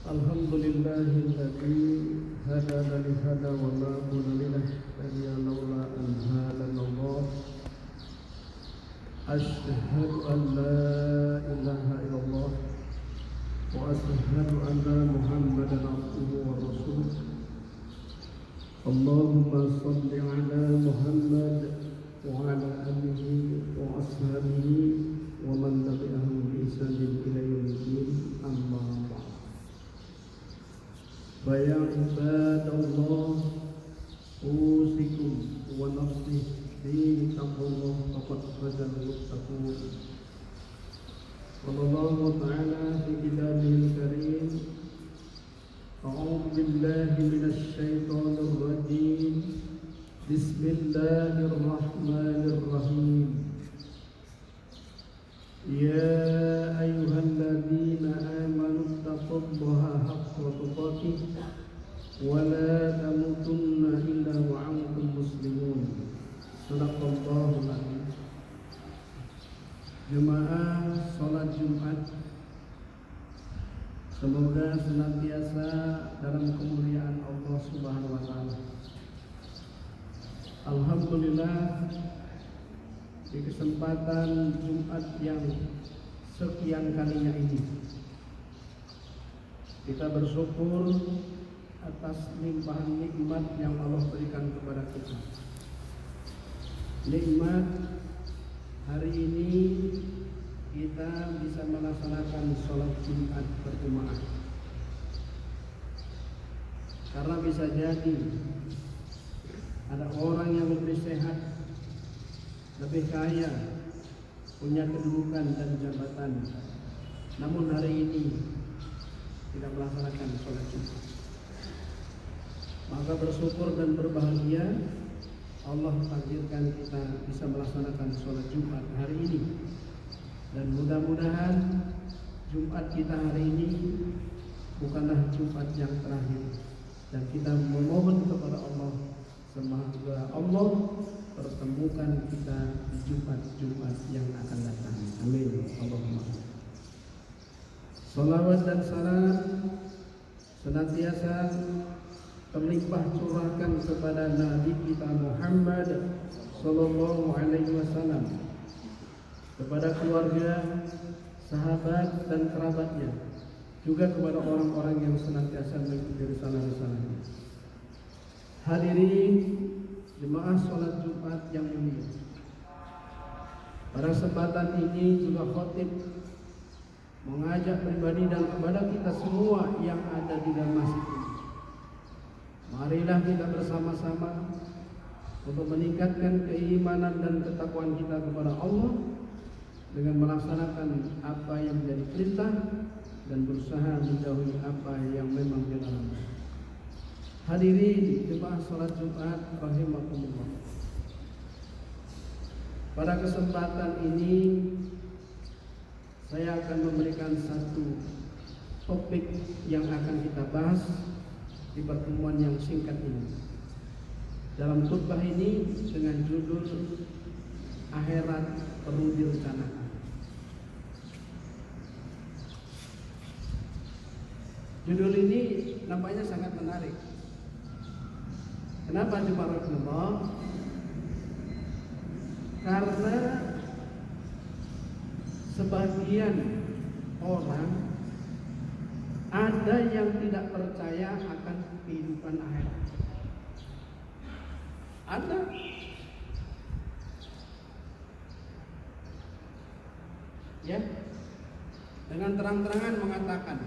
Alhamdulillahilladzi hadana li hada wa ma kunna linahtadiya laula an hadana Allah. Asyhadu an la ilaha illallah wa asyhadu anna Muhammadan abduhu wa rasuluh. Allahumma shalli ala Muhammad wa ala alihi wa ashabihi wa man tabi'ahum bi ihsanin ila yaumiddin. Amma ba'd. Ya ibadallah, usikum wa nafsi bi taqwallah faqad fazal muttaqun. Wallahu ta'ala fi kitabihil karim. A'udzu billahi minasy syaithanir rajim. Bismillahirrahmanirrahim. Ya ayyuhalladzina amanu taqullaha haqqa tuqatih wa la tamutunna illa wa antum muslimun. Shadaqallahul azim. Jemaah salat Jumat, semoga senantiasa dalam kemuliaan Allah Subhanahu wa taala. Alhamdulillah, di kesempatan Jumat yang sekian kalinya ini, kita bersyukur atas limpahan nikmat yang Allah berikan kepada kita. Nikmat hari ini kita bisa melaksanakan sholat Jumat berjamaah. Karena bisa jadi ada orang yang lebih sehat, lebih kaya, punya kedudukan dan jabatan, namun hari ini tidak melaksanakan sholat Jumat. Maka bersyukur dan berbahagia Allah takdirkan kita bisa melaksanakan sholat Jumat hari ini. Dan mudah-mudahan Jumat kita hari ini bukanlah Jumat yang terakhir. Dan kita memohon kepada Allah, semoga Allah pertemukan kita di Jumat-Jumat yang akan datang. Amin. Allahumma. Salawat dan salam senantiasa terlimpah curahkan kepada Nabi kita Muhammad sallallahu alaihi wasallam, kepada keluarga, sahabat dan kerabatnya, juga kepada orang-orang yang senantiasa mengikuti risalah-risalahnya. Hadirin jemaah sholat Jumat yang mulia, pada kesempatan ini juga khatib mengajak pribadi dan kepada kita semua yang ada di dalam masjid ini. Marilah kita bersama-sama untuk meningkatkan keimanan dan ketakwaan kita kepada Allah dengan melaksanakan apa yang menjadi perintah dan berusaha menjauhi apa yang memang dilarang. Hadirin jemaah salat Jumat rahimakumullah. Pada kesempatan ini saya akan memberikan satu topik yang akan kita bahas di pertemuan yang singkat ini. Dalam khutbah ini dengan judul Akhirat Perlu Direncanakan. Judul ini nampaknya sangat menarik. Kenapa jemaah Allah? Karena sebagian orang ada yang tidak percaya akan kehidupan akhirat. Ada. Ya. Dengan terang-terangan mengatakan,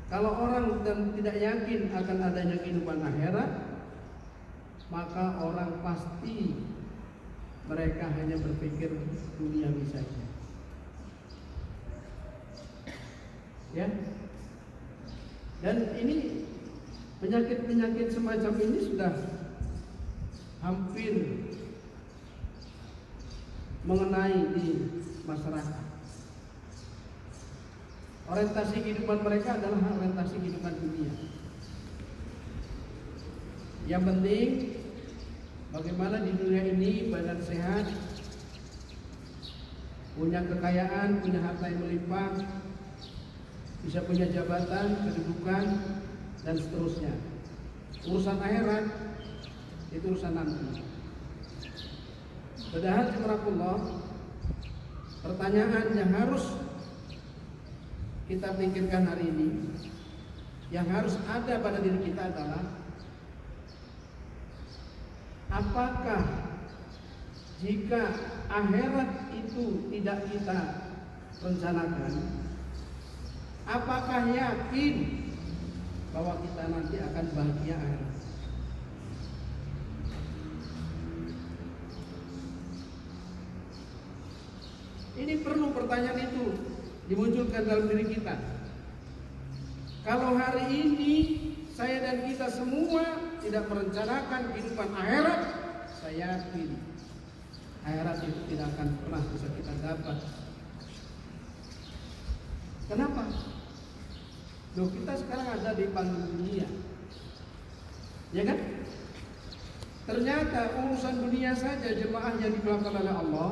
kalau orang tidak yakin akan adanya kehidupan akhirat, maka orang pasti mereka hanya berpikir duniawi saja. Ya. Dan ini penyakit-penyakit semacam ini sudah hampir mengenai di masyarakat. Orientasi kehidupan mereka adalah orientasi kehidupan dunia. Yang penting bagaimana di dunia ini badan sehat, punya kekayaan, punya harta yang melimpah, bisa punya jabatan, kedudukan, dan seterusnya. Urusan akhirat itu urusan nanti. Padahal subhanallah, pertanyaan yang harus kita pikirkan hari ini, yang harus ada pada diri kita adalah, apakah jika akhirat itu tidak kita rencanakan, apakah yakin bahwa kita nanti akan bahagia akhirat? Ini perlu pertanyaan itu dimunculkan dalam diri kita. Kalau hari ini saya dan kita semua tidak merencanakan kehidupan akhirat, saya yakin akhirat itu tidak akan pernah bisa kita dapat. Kenapa? Loh, kita sekarang ada di panggung dunia, ya kan? Ternyata urusan dunia saja jemaah yang dimulakan oleh Allah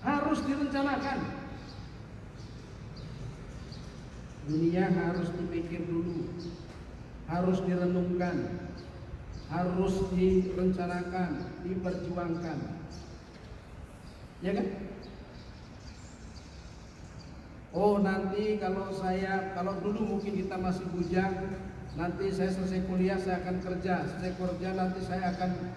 harus direncanakan. Dunia harus dipikir dulu, harus direnungkan, harus direncanakan, diperjuangkan, ya kan? Oh, nanti kalau dulu mungkin kita masih bujang, nanti saya selesai kuliah saya akan kerja, selesai kerja nanti saya akan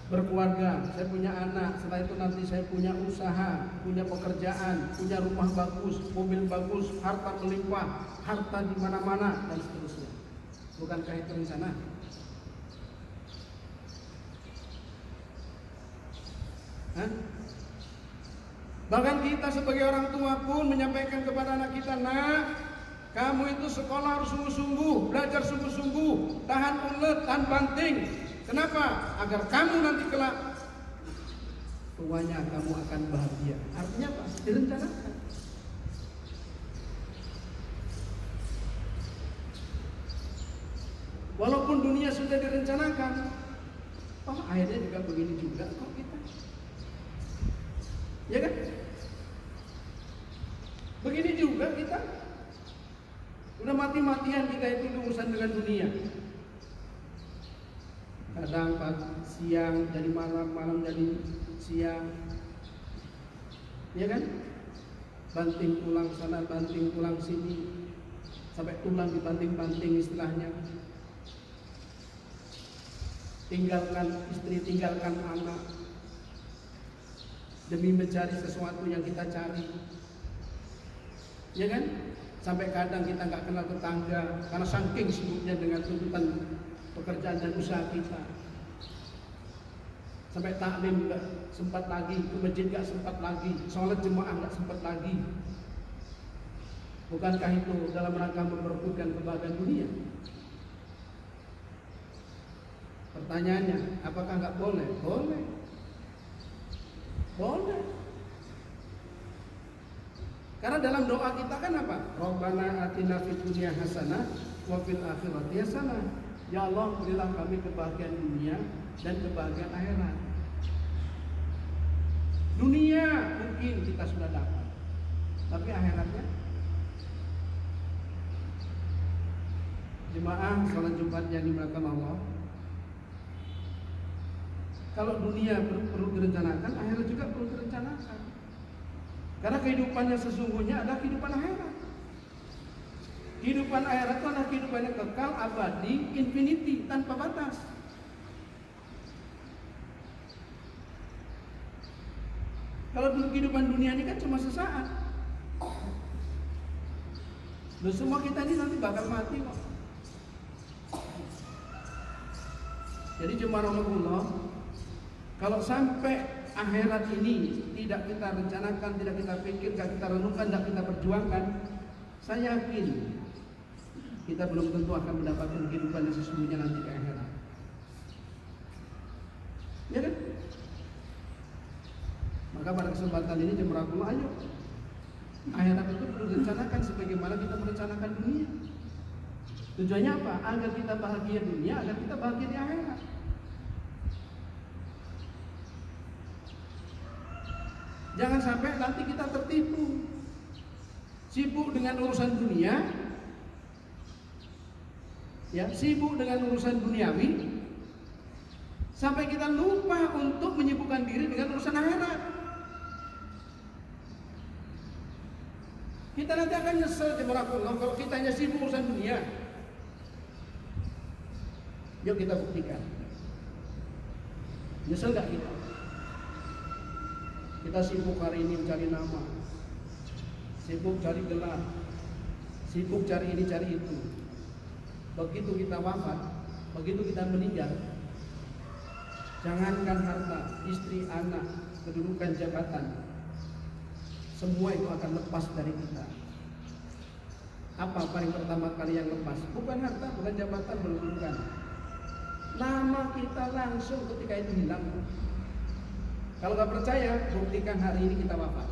berkeluarga, saya punya anak, setelah itu nanti saya punya usaha, punya pekerjaan, punya rumah bagus, mobil bagus, harta melimpah, harta di mana-mana, dan seterusnya. Bukankah itu rencana? Hah? Bahkan kita sebagai orang tua pun menyampaikan kepada anak kita, nak, kamu itu sekolah harus sungguh-sungguh, belajar sungguh-sungguh, tahan ulet, tahan banting. Kenapa? Agar kamu nanti kelak tuanya kamu akan bahagia. Artinya apa? Direncanakan. Walaupun dunia sudah direncanakan, oh akhirnya juga begini juga kok kita. Ya kan? Begini juga kita. Udah mati-matian kita itu urusan dengan dunia. Kadang pagi, siang jadi malam, malam jadi siang, ya kan? Banting tulang sana, banting tulang sini, sampai tulang dibanting-banting istilahnya. Tinggalkan istri, tinggalkan anak, demi mencari sesuatu yang kita cari, ya kan? Sampai kadang kita nggak kenal tetangga karena saking sibuknya dengan tuntutan pekerjaan dan usaha kita. Sampai taklim nggak sempat lagi, ke masjid nggak sempat lagi, sholat jemaah nggak sempat lagi. Bukankah itu dalam rangka memperebutkan kebahagiaan dunia? Pertanyaannya, apakah nggak boleh? Boleh. Boleh. Karena dalam doa kita kan apa? Rabbana atina fid dunya hasanah wa fil akhirati hasanah. Ya Allah, berilah kami kebahagiaan dunia dan kebahagiaan akhirat. Dunia mungkin kita sudah dapat, tapi akhiratnya, jemaah salat Jumat yang dimuliakan Allah, kalau dunia perlu direncanakan, akhirat juga perlu direncanakan. Karena kehidupannya sesungguhnya adalah kehidupan akhirat. Kehidupan akhirat itu adalah kehidupan yang kekal, abadi, infinity, tanpa batas. Kalau dulu kehidupan dunia ini kan cuma sesaat. Loh, semua kita ini nanti bakal mati kok. Jadi jemaah Allah, kalau sampai akhirat ini tidak kita rencanakan, tidak kita pikir, tidak kita renungkan, tidak kita perjuangkan, saya yakin kita belum tentu akan mendapatkan kehidupan yang sesungguhnya nanti di akhirat. Ya kan? Maka pada kesempatan ini jemaah Allah, ayo, akhirat itu perlu direncanakan sebagaimana kita merencanakan dunia. Tujuannya apa? Agar kita bahagia dunia, agar kita bahagia di akhirat. Jangan sampai nanti kita tertipu, sibuk dengan urusan dunia, ya, sibuk dengan urusan duniawi, sampai kita lupa untuk menyibukkan diri dengan urusan akhirat. Kita nanti akan nyesel jemaahullah kalau kita hanya sibuk urusan dunia. Yuk kita buktikan. Nyesel gak kita? Kita sibuk hari ini mencari nama, sibuk cari gelar, sibuk cari ini cari itu. Begitu kita wafat, begitu kita meninggal, jangankan harta, istri, anak, kedudukan, jabatan, semua itu akan lepas dari kita. Apa paling pertama kali yang lepas? Bukan harta, bukan jabatan, bukan. Nama kita langsung ketika itu hilang. Kalau nggak percaya, buktikan hari ini kita wafat.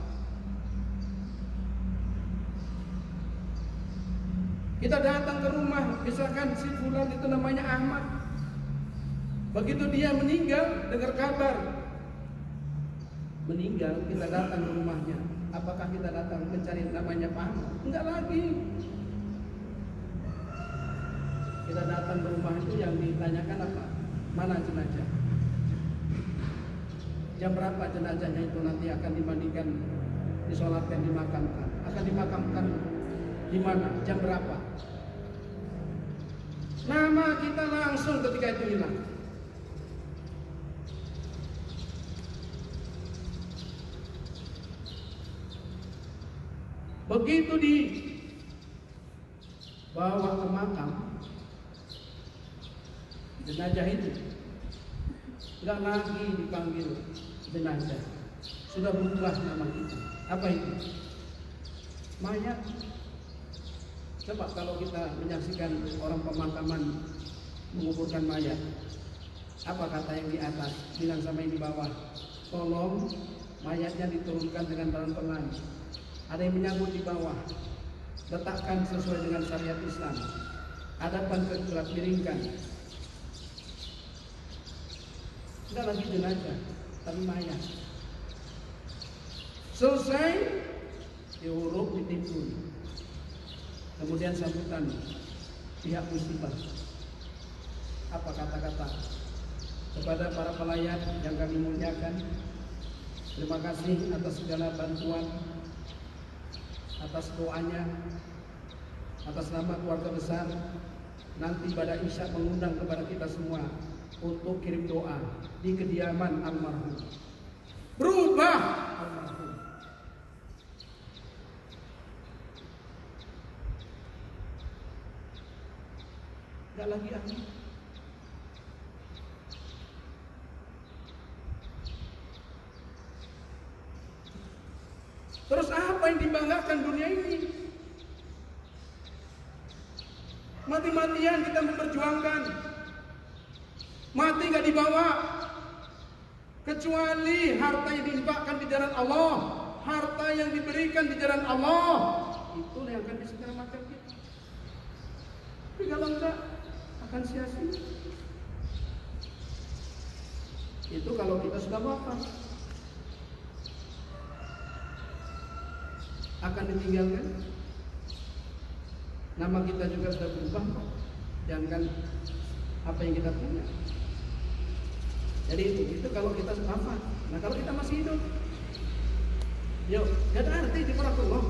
Kita datang ke rumah, misalkan si fulan itu namanya Ahmad. Begitu dia meninggal, dengar kabar meninggal, kita datang ke rumahnya. Apakah kita datang mencari namanya Pak Ahmad? Enggak lagi. Kita datang ke rumah itu yang ditanyakan apa? Mana jenazah? Jam berapa jenazahnya itu nanti akan dimandikan, disolatkan, dimakamkan? Akan dimakamkan di mana? Jam berapa? Nama kita langsung ketika itu hilang. Begitu dibawa ke makam, jenazah itu tidak lagi dipanggil jenazah, sudah berubah nama kita. Apa itu? Mayat. Coba kalau kita menyaksikan orang pemakaman menguburkan mayat, apa kata yang di atas bilang sama yang di bawah? Tolong mayatnya diturunkan dengan pelan-pelan. Ada yang menyangkut di bawah, letakkan sesuai dengan syariat Islam. Hadapan ke kiblat, miringkan. Tidak lagi jenazah, tapi mayat. Selesai, diuruk, ditimbun. Kemudian sambutan pihak musibah. Apa kata-kata kepada para pelayan yang kami muliakan? Terima kasih atas segala bantuan, atas doanya, atas nama keluarga besar. Nanti pada Isya mengundang kepada kita semua untuk kirim doa di kediaman almarhum. Berubah almarhum. Gak lagi amin. Terus apa yang dibanggakan dunia ini? Mati-matian kita memperjuangkan. Mati gak dibawa, kecuali harta yang diinfakkan di jalan Allah, harta yang diberikan di jalan Allah, itulah yang akan diselamatkan kita. Tapi kalau enggak, akan sia-sia. Itu kalau kita sudah wafat, akan ditinggalkan. Nama kita juga sudah berubah, jangan apa yang kita punya. Jadi itu kalau kita wafat. Nah kalau kita masih hidup, yuk, gak ada arti di Allah.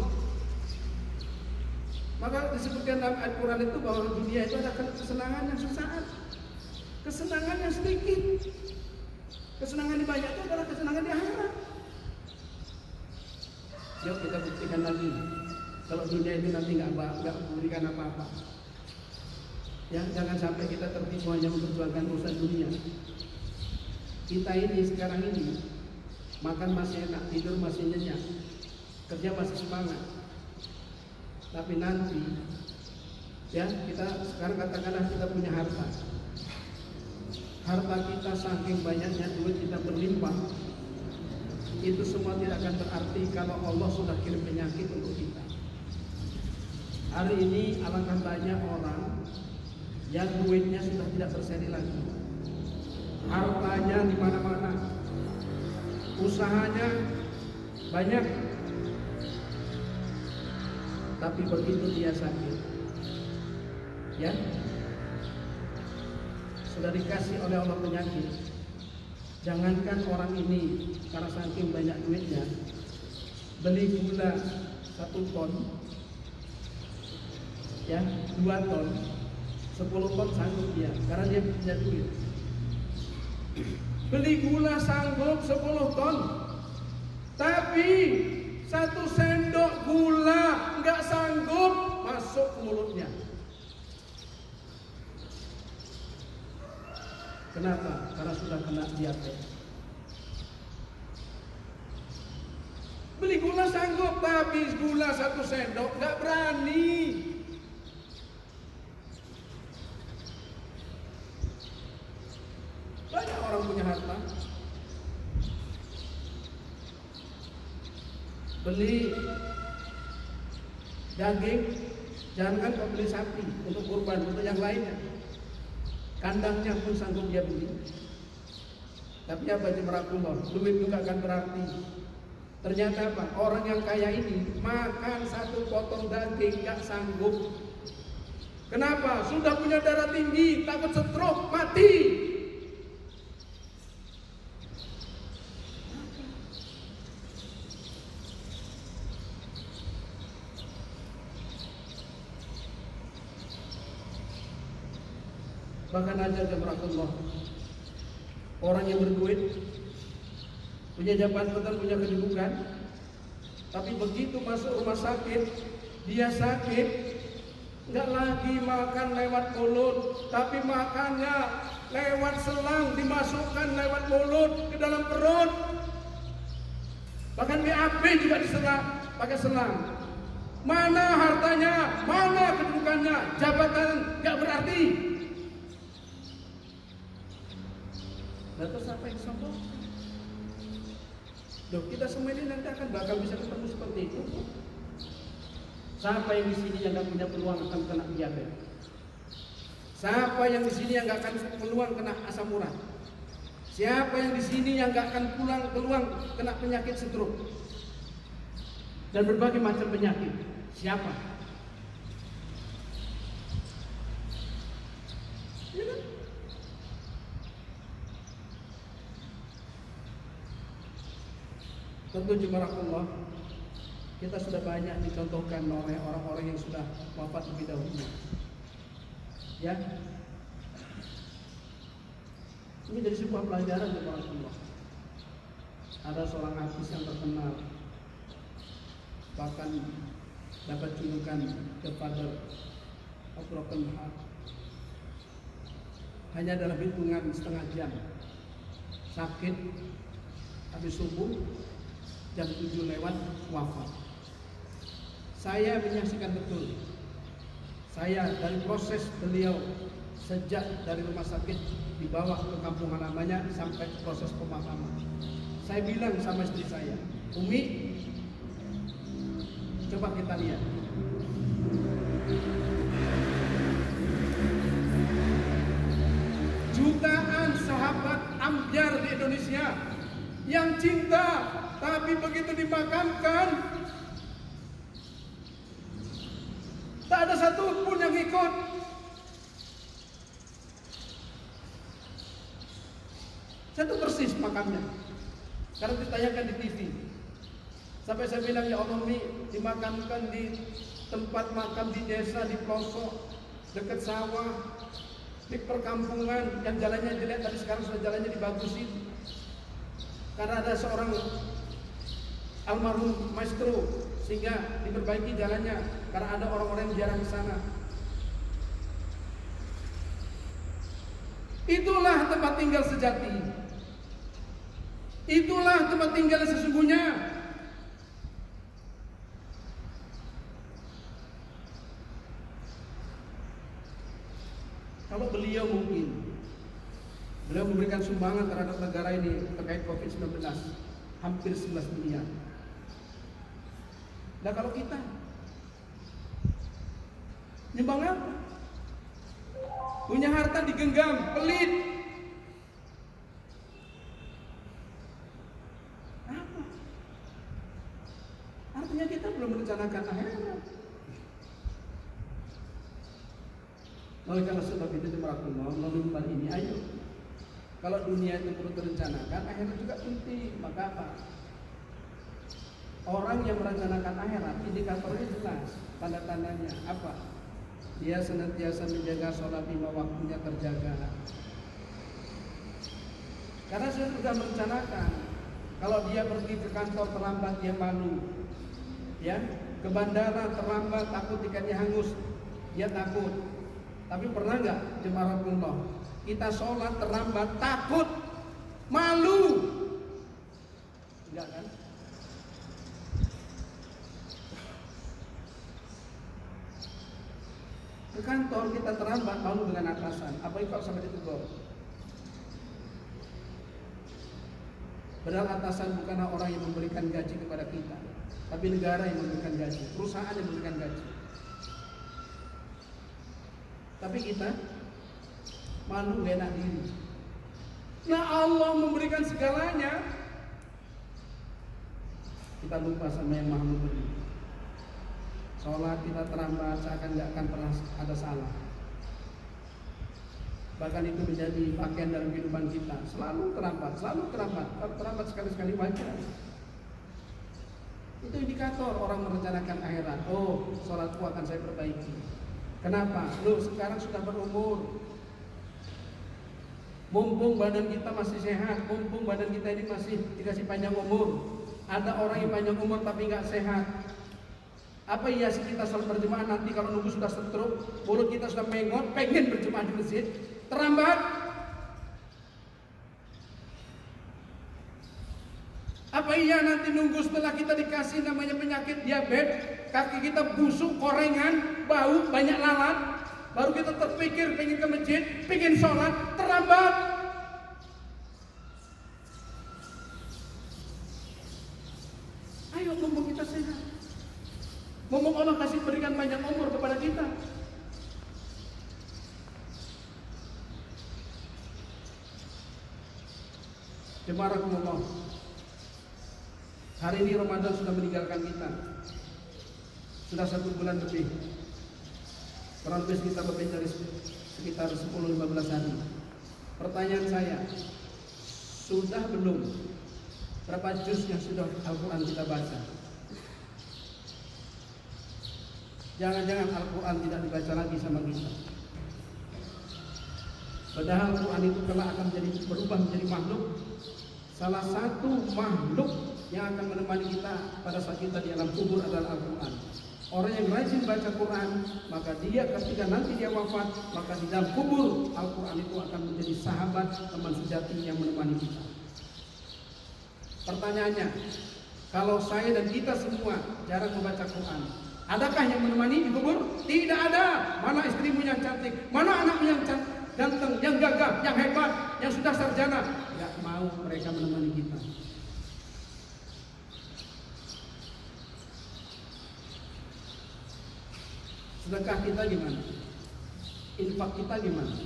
Maka disebutkan dalam Al-Quran itu bahwa dunia itu ada kesenangan yang sesaat, kesenangan yang sedikit. Kesenangan di banyak itu adalah kesenangan di akhirat. Yuk kita buktikan lagi. Kalau dunia itu nanti nggak memberikan apa-apa. Ya, jangan sampai kita tertipu hanya memperjuangkan urusan dunia. Kita ini sekarang ini makan masih enak, tidur masih nyenyak, kerja masih semangat. Tapi nanti, ya kita sekarang katakanlah kita punya harta. Harta kita saking banyaknya, duit kita berlimpah. Itu semua tidak akan berarti kalau Allah sudah kirim penyakit untuk kita. Hari ini alangkah banyak orang yang duitnya sudah tidak berseri lagi. Hartanya di mana-mana, usahanya banyak. Tapi begitu dia sakit, ya, sudah dikasih oleh Allah penyakit, jangankan orang ini karena saking banyak duitnya beli gula 1 ton, ya, 2 ton, 10 ton sanggup dia karena dia punya duit. Beli gula sanggup 10 ton, tapi 1 sendok gula nggak sanggup masuk ke mulutnya. Kenapa? Karena sudah kena diabetes. Beli gula sanggup, tapi gula 1 sendok nggak berani. Banyak orang punya harta, beli daging, jangankan kau beli sapi untuk kurban, untuk yang lainnya, kandangnya pun sanggup dia beli. Tapi apa jemarakullah, duit juga kan berarti. Ternyata apa? Orang yang kaya ini makan 1 potong daging gak sanggup. Kenapa? Sudah punya darah tinggi, takut stroke, mati. Bahkan aja jemaah, orang yang berduit, punya jabatan, punya kedudukan, tapi begitu masuk rumah sakit, dia sakit, nggak lagi makan lewat mulut, tapi makannya lewat selang, dimasukkan lewat mulut ke dalam perut. Bahkan BAB juga diselang, pakai selang. Mana hartanya, mana kedudukannya, jabatan nggak berarti. Lalu siapa yang sombong? Loh, kita semua ini nanti akan bakal bisa ketemu seperti itu. Siapa yang di sini yang nggak punya peluang akan kena diabetes? Siapa yang di sini yang nggak akan peluang kena asam urat? Siapa yang di sini yang nggak akan peluang kena penyakit stroke dan berbagai macam penyakit? Siapa? Ya kan? Tentu jemaah, kita sudah banyak dicontohkan oleh orang-orang yang sudah wafat lebih dahulu. Ya, ini jadi sebuah pelajaran jemaah. Ada seorang artis yang terkenal, bahkan dapat julukan The Father of Broken Heart. Hanya dalam hitungan setengah jam, sakit, habis subuh, jam 7 lewat wafat. Saya menyaksikan betul. Saya dari proses beliau sejak dari rumah sakit dibawa ke kampung halamannya sampai proses pemakaman. Saya bilang sama istri saya, Umi, coba kita lihat. Jutaan sahabat ambyar di Indonesia yang cinta, tapi begitu dimakamkan tak ada satu pun yang ikut. Satu persis makamnya, karena ditanyakan di TV. Sampai saya bilang, ya Allah, Mi, dimakamkan di tempat makam di desa, di pelosok, dekat sawah, di perkampungan yang jalannya jelek, tapi sekarang sudah jalannya dibagusin. Karena ada seorang almarhum maestro, sehingga diperbaiki jalannya karena ada orang-orang yang jarang ke sana. Itulah tempat tinggal sejati. Itulah tempat tinggal sesungguhnya. Kalau beliau memberikan sumbangan terhadap negara ini terkait COVID-19 hampir 11 miliar. Nah, kalau kita nyumbang apa? Punya harta digenggam, pelit. Apa? Artinya kita belum merencanakan akhirat. Oleh karena sebab itu Jemaatullah, melalui hal ini ayo. Kalau dunia itu perlu direncanakan, akhirat juga penting. Maka apa? Orang yang merencanakan akhirat, indikatornya jelas, tanda-tandanya apa? Dia senantiasa menjaga sholat 5 waktunya terjaga. Karena saya sudah merencanakan. Kalau dia pergi ke kantor terlambat, dia malu. Ya, ke bandara terlambat, takut tiketnya hangus, dia takut. Tapi pernah nggak Jemaatullah, kita sholat terlambat, takut, malu? Enggak kan? Ke kantor kita terlambat, malu dengan atasan. Apalagi kalau sampai ditegur. Padahal atasan bukanlah orang yang memberikan gaji kepada kita, tapi negara yang memberikan gaji, perusahaan yang memberikan gaji. Tapi kita malu, gak enak diri. Nah, Allah memberikan segalanya, kita lupa sama yang Maha Memberi. Sholat kita terlambat, seakan gak akan pernah ada salah. Bahkan itu menjadi pakaian dalam kehidupan kita. Selalu terlambat, selalu terlambat. Kalau terlambat sekali-sekali wajar. Itu indikator orang merencanakan akhirat. Oh, sholatku akan saya perbaiki. Kenapa? Lu sekarang sudah berumur. Mumpung badan kita masih sehat, mumpung badan kita ini masih dikasih panjang umur. Ada orang yang panjang umur tapi nggak sehat. Apa iya sih kita sholat berjemaah nanti kalau nunggu sudah stroke, mulut kita sudah mengot, pengen berjemaah di masjid, terlambat? Apa iya nanti nunggu setelah kita dikasih namanya penyakit diabetes, kaki kita busuk, korengan, bau, banyak lalat, baru kita terpikir pengen ke masjid, pengen sholat, terlambat? Ayo mumpung kita sehat, mumpung Allah kasih berikan panjang umur kepada kita. Jemaatullah, hari ini Ramadan sudah meninggalkan kita. Sudah 1 bulan lebih. Kurang lebih kita lebih dari sekitar 10-15 hari. Pertanyaan saya, sudah belum berapa juz yang sudah Al-Quran kita baca? Jangan-jangan Al-Quran tidak dibaca lagi sama kita. Padahal Al-Quran itu kelak akan berubah menjadi makhluk. Salah satu makhluk yang akan menemani kita pada saat kita di alam kubur adalah Al-Quran. Orang yang rajin baca Quran, maka dia ketika nanti dia wafat, maka di dalam kubur Al-Quran itu akan menjadi sahabat, teman sejati yang menemani kita. Pertanyaannya, kalau saya dan kita semua jarang membaca Quran, adakah yang menemani di kubur? Tidak ada. Mana istrimu yang cantik? Mana anakmu yang ganteng, yang gagah, yang hebat, yang sudah sarjana? Tidak mau mereka menemani kita. Sedekah kita gimana? Infak kita gimana?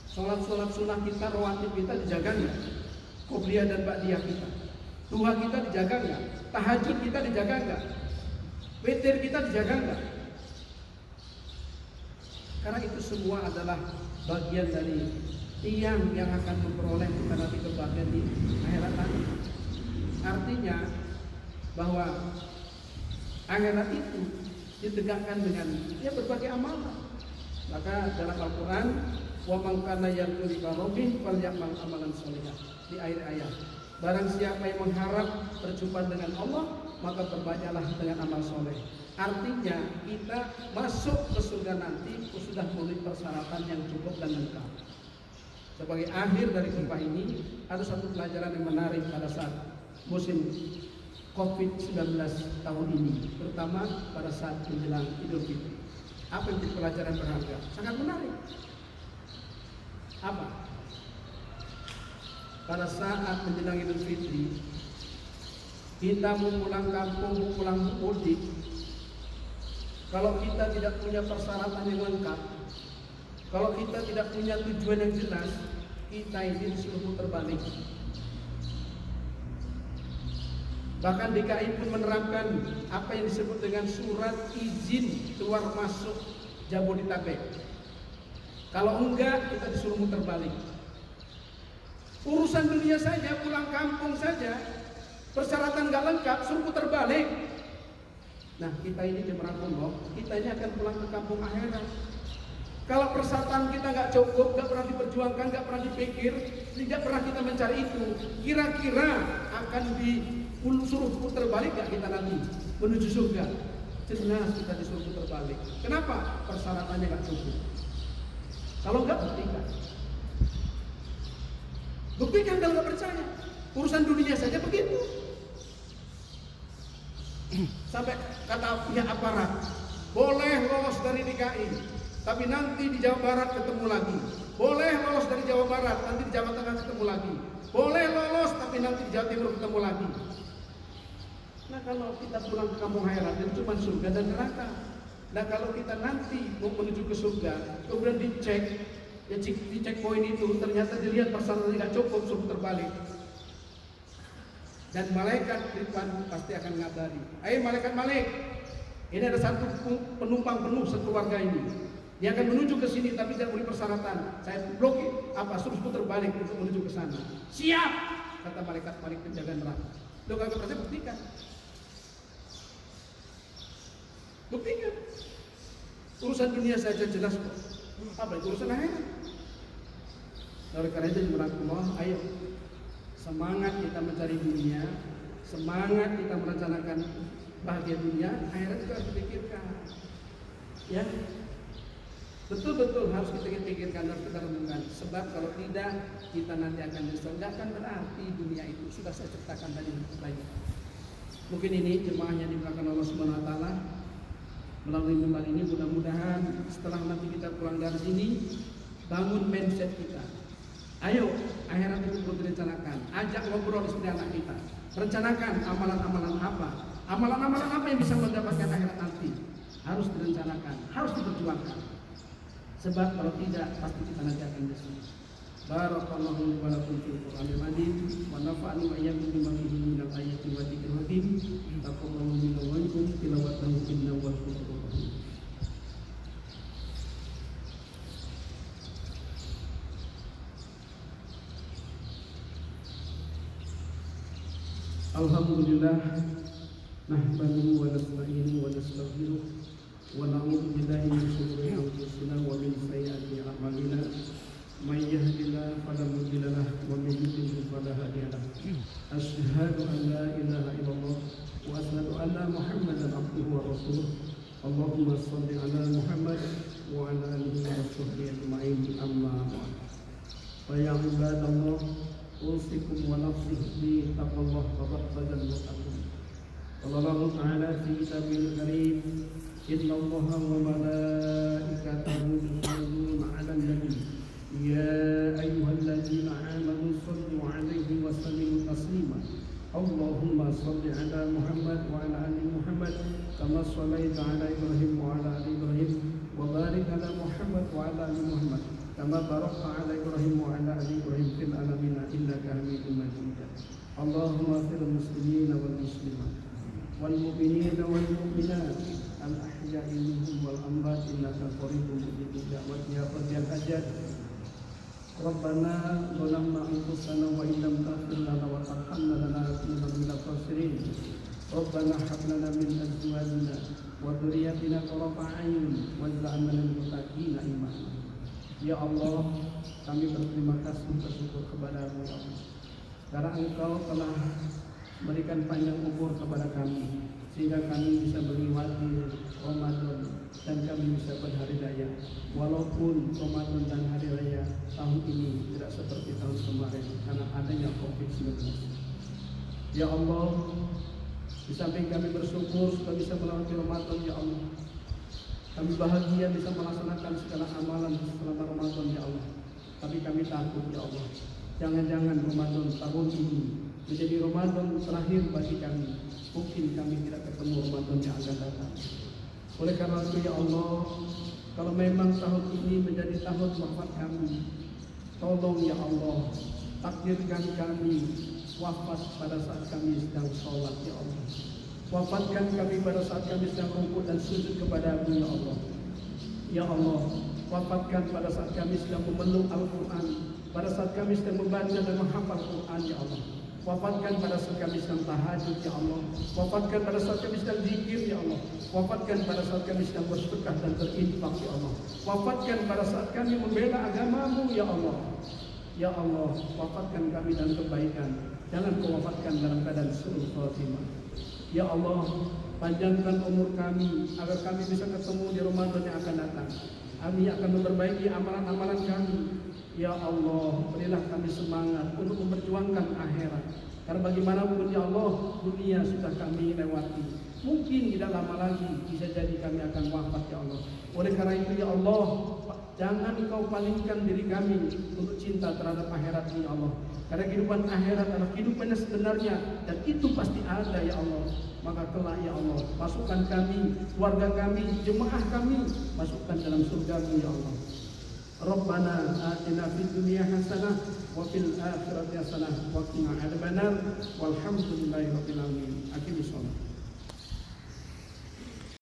Sholat sunnah kita, rawatib kita dijaga nggak? Qobliyah dan ba'diyah kita, duha kita dijaga nggak? Tahajud kita dijaga nggak? Witir kita dijaga nggak? Karena itu semua adalah bagian dari tiang yang akan memperoleh kita nanti kebahagiaan di akhirat nanti. Artinya bahwa akhirat itu ditegakkan dengan berbagai amalan. Maka dalam Al-Quran, wa man kana yarju liqa rabbih falyamal amalan sholihan. Di akhir ayat, barang siapa yang mengharap berjumpa dengan Allah, maka berbanyaklah dengan amal soleh. Artinya kita masuk ke surga nanti sudah memenuhi persyaratan yang cukup dan lengkap. Sebagai akhir dari khutbah ini, ada satu pelajaran yang menarik pada saat musim COVID-19 tahun ini, terutama pada saat menjelang Idul Fitri. Apa yang menjadi pelajaran berharga? Sangat menarik. Apa? Pada saat menjelang Idul Fitri, kita mau pulang kampung, mau pulang mudik, kalau kita tidak punya persyaratan yang lengkap, kalau kita tidak punya tujuan yang jelas, kita ini disuruh putar balik. Bahkan DKI pun menerapkan apa yang disebut dengan surat izin keluar masuk Jabodetabek. Kalau enggak, kita disuruh muter balik. Urusan dunia saja, pulang kampung saja, persyaratan nggak lengkap, suruh putar balik. Nah, kita ini di Merangkulok, kita ini akan pulang ke kampung akhirat. Kalau persyaratan kita nggak cukup, nggak pernah diperjuangkan, nggak pernah dipikir, tidak pernah kita mencari itu, kira-kira akan disuruh putar balik nggak kita nanti menuju surga? Jelas kita disuruh putar balik. Kenapa? Persyaratannya nggak cukup. Kalau nggak, buktikan. Buktikan kalau nggak percaya. Urusan dunia saja begitu. Sampai kata pihak aparat, boleh lolos dari DKI, tapi nanti di Jawa Barat ketemu lagi. Boleh lolos dari Jawa Barat, nanti di Jawa Tengah ketemu lagi. Boleh lolos, tapi nanti di Jawa Timur ketemu lagi. Nah, kalau kita pulang ke kampung akhirat, itu cuma surga dan neraka. Nah, kalau kita nanti mau menuju ke surga, kemudian dicek, ya di checkpoint itu ternyata dilihat persyaratannya nggak cukup, suruh terbalik. Dan malaikat di depan pasti akan ngabari, ayo malaikat Malik, ini ada satu penumpang penuh sekeluarga ini, dia akan menuju ke sini tapi tidak memenuhi persyaratan, saya blokir, suruh putar balik untuk menuju ke sana. Siap, kata malaikat Malik penjaga neraka. Lo kalau percaya buktikan, buktikan. Urusan dunia saja jelas kok, apa itu urusan akhirat. Oleh karena itu Merangkulok, ayo semangat kita mencari dunia, semangat kita merencanakan bahagia dunia, akhirat juga harus dipikirkan. Ya, betul-betul harus kita pikirkan, harus kita renungkan. Sebab kalau tidak, kita nanti akan menyesal. Tidak akan berarti dunia itu sudah saya ceritakan tadi baik. Mungkin ini jemaah yang dimuliakan Allah Subhanahu Wa Taala. Melalui mimbar ini mudah-mudahan setelah nanti kita pulang dari sini, bangun mindset kita. Ayo, akhirat itu perlu direncanakan. Ajak ngobrol istri anak kita. Rencanakan amalan-amalan apa? Amalan-amalan apa yang bisa mendapatkan akhirat nanti? Harus direncanakan, harus diperjuangkan. Sebab kalau tidak, pasti kita nanti akan menyesal. Barakallahu li wa lakum fil Qur'anil Majid wa nafa'ani wa iyyakum bima fihi minal ayati wa dzikril hakim. Taqabbalu minna wa minkum tilawatahu innahu wal ghafurur rahim. Alhamdulillah, nahmaduhu wa nasta'inuhu wa nastaghfiruh wa na'udzu billahi min shururi anfusina wa min sayyiati a'malina. May yahdihillahu fala mudilla lahu wa may yudlil fala hadiya lahu. Asyhadu an la ilaha illallah wa asyhadu anna Muhammadan abduhu wa rasuluh. Allahumma shalli ala Muhammad wa ala alihi wa sahbihi ajma'in. Amma ba'd. Fa ya ibadallah, usikum wa nafsi bi taqwallah faqad muttaqun. Allah Ta'ala fi kitabil karim, inna Allaha wa malaikatahu yusalluna 'alan nabi ya ayyuhalladzina amanu sallu 'alaihi wa sallimu taslima. Allahumma shalli 'ala Muhammad wa 'ala ali Muhammad kama shallaita 'ala Ibrahim wa 'ala ali Ibrahim wa barik 'ala Muhammad wa 'ala ali Muhammad kama barakta 'ala Ibrahim wa 'ala ali Ibrahim fil alamin innaka Hamidum Majid. Allahumma fil muslimina wal muslimat wal mu'minina wal mu'minat al ahya'i minhum wal amwat innaka qaribun mujibud da'wat ya qadiyal hajat. Rabbana zalamna anfusana wa illam taghfir lana wa tarhamna lanakunanna minal khasirin. Rabbana hab lana min azwajina wa dhurriyyatina qurrata a'yun waj'alna lil muttaqina imama. Ya Allah, kami berterima kasih bersyukur kepada-Mu ya Allah, karena Engkau telah berikan panjang umur kepada kami sehingga kami bisa melewati Ramadan dan kami bisa berhari raya. Walaupun Ramadan dan hari raya tahun ini tidak seperti tahun kemarin karena adanya COVID-19. Ya Allah, di samping kami bersyukur sudah bisa melewati Ramadan ya Allah, kami bahagia bisa melaksanakan segala amalan selama Ramadan ya Allah. Tapi kami takut ya Allah, jangan-jangan Ramadan tahun ini menjadi Ramadan terakhir bagi kami. Mungkin kami tidak ketemu Ramadan yang akan datang. Oleh karena itu ya Allah, kalau memang tahun ini menjadi tahun wafat kami, tolong ya Allah, takdirkan kami wafat pada saat kami sedang sholat ya Allah. Wafatkan kami pada saat kami sedang rukuk dan sujud kepada-Mu ya Allah. Ya Allah, wafatkan pada saat kami sedang memeluk Al-Quran, pada saat kami sedang membaca dan menghafal Quran ya Allah. Wafatkan pada saat kami sedang tahajud ya Allah. Wafatkan pada saat kami sedang zikir ya Allah. Wafatkan pada saat kami sedang bersedekah dan berinfak ya Allah. Wafatkan pada saat kami membela agama-Mu ya Allah. Ya Allah, wafatkan kami dalam kebaikan. Jangan Kau wafatkan dalam keadaan su'ul khatimah. Ya Allah, panjangkan umur kami agar kami bisa ketemu di Ramadan yang akan datang. Kami akan memperbaiki amalan-amalan kami. Ya Allah, berilah kami semangat untuk memperjuangkan akhirat. Karena bagaimanapun ya Allah, dunia sudah kami lewati. Mungkin tidak lama lagi bisa jadi kami akan wafat ya Allah. Oleh karena itu ya Allah, jangan Kau palingkan diri kami untuk cinta terhadap akhirat ini ya Allah. Karena kehidupan akhirat adalah kehidupan yang sebenarnya, dan itu pasti ada ya Allah. Maka kelak ya Allah, masukkan kami, keluarga kami, jemaah kami, masukkan dalam surga-Mu ya Allah. Rabbana atina fid dunya hasanah wa fil akhirati hasanah wa qina adzabannar walhamdulillahi rabbil alamin. Aqimis shalah.